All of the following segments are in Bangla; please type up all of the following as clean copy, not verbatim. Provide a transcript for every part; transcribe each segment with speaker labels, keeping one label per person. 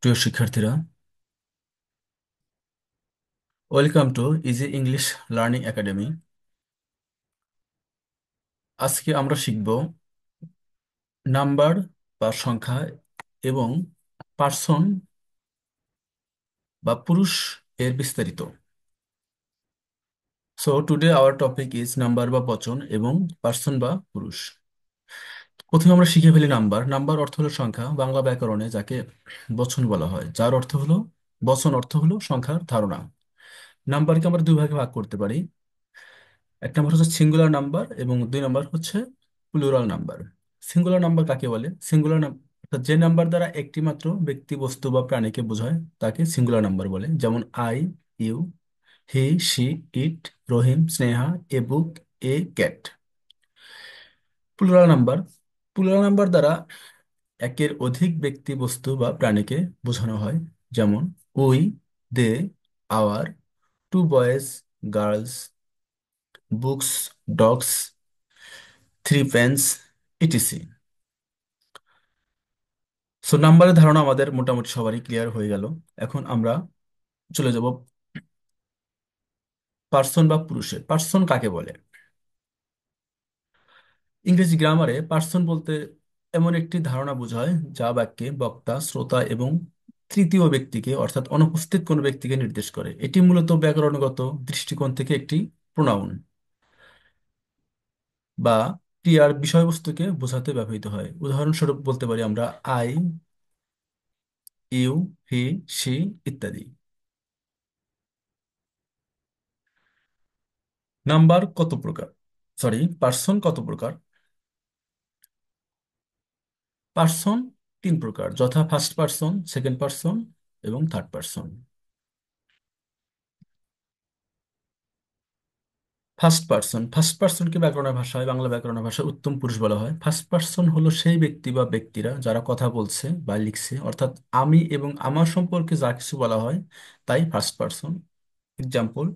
Speaker 1: প্রিয় শিক্ষার্থীরা, welcome to easy English learning academy. আজকে আমরা শিখব নাম্বার বা সংখ্যা এবং পার্সন বা পুরুষ এর বিস্তারিত। So today our topic is number বা বচন এবং পার্সন বা পুরুষ। প্রথমে আমরা শিখে ফেলি নাম্বার। নাম্বার অর্থ হলো সংখ্যা, বাংলা ব্যাকরণে যাকে বচন বলা হয়, যার অর্থ হলো বচন, অর্থ হলো সংখ্যার ধারণা। নাম্বারকে আমরা দুই ভাগে ভাগ করতে পারি। এক নম্বর হচ্ছে সিঙ্গুলার নাম্বার এবং দুই নম্বর হচ্ছে প্লুরাল নাম্বার। সিঙ্গুলার নাম্বার কাকে বলে? সিঙ্গুলার অর্থাৎ যে নাম্বার দ্বারা একটি মাত্র ব্যক্তি, বস্তু বা প্রাণীকে বোঝায় তাকে সিঙ্গুলার নাম্বার বলে। যেমন I, you, he, she, it, Rahim, Sneha, a book, a cat. Plural number, plural number দ্বারা একের অধিক ব্যক্তি, বস্তু বা প্রাণীকে বোঝানো হয়। যেমন we, they, our, two boys, girls, books, dogs, three pens, etc. So নাম্বারের ধারণা আমাদের মোটামুটি সবারই ক্লিয়ার হয়ে গেল। এখন আমরা চলে যাব পার্সন বা পুরুষে। পার্সন কাকে বলে? ইংরেজি গ্রামারে পার্সন বলতে এমন একটি ধারণা বোঝায় যা বাক্যে বক্তা, শ্রোতা এবং তৃতীয় ব্যক্তিকে, অর্থাৎ অনুপস্থিত কোনো ব্যক্তিকে নির্দেশ করে। এটি মূলত ব্যাকরণগত দৃষ্টিকোণ থেকে একটি প্রোনাউন বা ক্রিয়ার বিষয়বস্তুকে বোঝাতে ব্যবহৃত হয়। উদাহরণস্বরূপ বলতে পারি আমরা আই, ইউ, হি, শি ইত্যাদি। নাম্বার কত প্রকার? পার্সন কত প্রকার? পার্সন তিন প্রকার, যথা ফার্স্ট পার্সন, সেকেন্ড পার্সন এবং থার্ড পার্সন। ফার্স্ট পার্সনকে ব্যাকরণের ভাষায়, বাংলা ব্যাকরণের ভাষায় উত্তম পুরুষ বলা হয়। ফার্স্ট পার্সন হলো সেই ব্যক্তি বা ব্যক্তিরা যারা কথা বলছে বা লিখছে, অর্থাৎ আমি এবং আমার সম্পর্কে যা কিছু বলা হয় তাই first person. Example: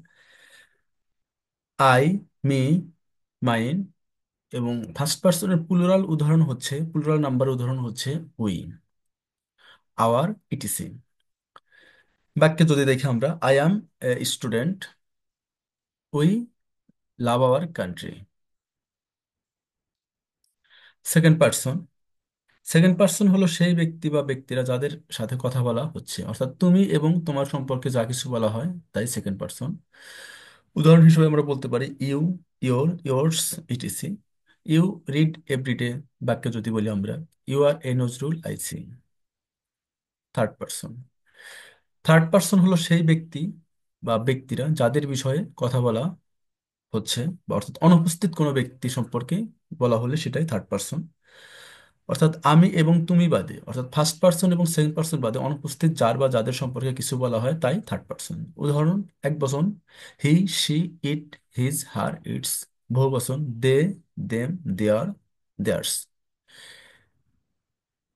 Speaker 1: I, me, mine. এবং ফার্স্ট পার্সনের প্লুরাল নাম্বার উদাহরণ হচ্ছে উই, আওয়ার, ইটিসি। বাক্যে যদি দেখি আমরা I am a student, we love our country. Second person, second person হলো সেই ব্যক্তি বা ব্যক্তিরা যাদের সাথে কথা বলা হচ্ছে, অর্থাৎ তুমি এবং তোমার সম্পর্কে যা কিছু বলা হয় তাই সেকেন্ড পার্সন। উদাহরণ হিসেবে আমরা বলতে পারি you, your, yours, etc. You read everyday, বাক্যে যদি বলি আমরা you are a Nazrul I see. Third person, third person হলো সেই ব্যক্তি বা ব্যক্তিরা যাদের বিষয়ে কথা বলা হচ্ছে, বা অর্থাৎ অনুপস্থিত কোনো ব্যক্তি সম্পর্কে বলা হলে সেটাই থার্ড পার্সন। অর্থাৎ আমি এবং তুমি বাদে, অর্থাৎ ফার্স্ট পার্সন এবং সেকেন্ড পার্সন বাদে অনুপস্থিত যার বা যাদের সম্পর্কে কিছু বলা হয় তাই থার্ড পার্সন। উদাহরণ: এক বচন he, she, it, his, her, its. বহু বচন দে, দেম, দেয়ার, দেয়ার্স।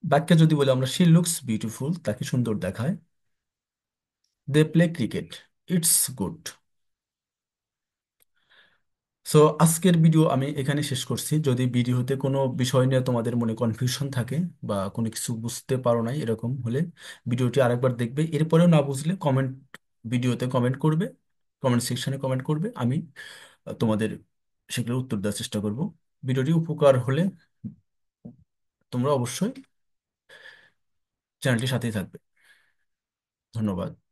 Speaker 1: বাক্যে যদি বলি আমরা শি লুকস বিউটিফুল, তাকে সুন্দর দেখায়। They play cricket, it's good. So আজকের ভিডিও আমি এখানে শেষ করছি। যদি ভিডিওতে কোনো বিষয় নিয়ে তোমাদের মনে কনফিউশন থাকে বা কোনো কিছু বুঝতে পারো নাই, এরকম হলে ভিডিওটি আরেকবার দেখবে। এরপরেও না বুঝলে ভিডিওতে কমেন্ট করবে, কমেন্ট সেকশনে কমেন্ট করবে। আমি তোমাদের সেগুলোর উত্তর দেওয়ার চেষ্টা করব। ভিডিওটি উপকার হলে তোমরা অবশ্যই চ্যানেলটির সাথেই থাকবে। ধন্যবাদ।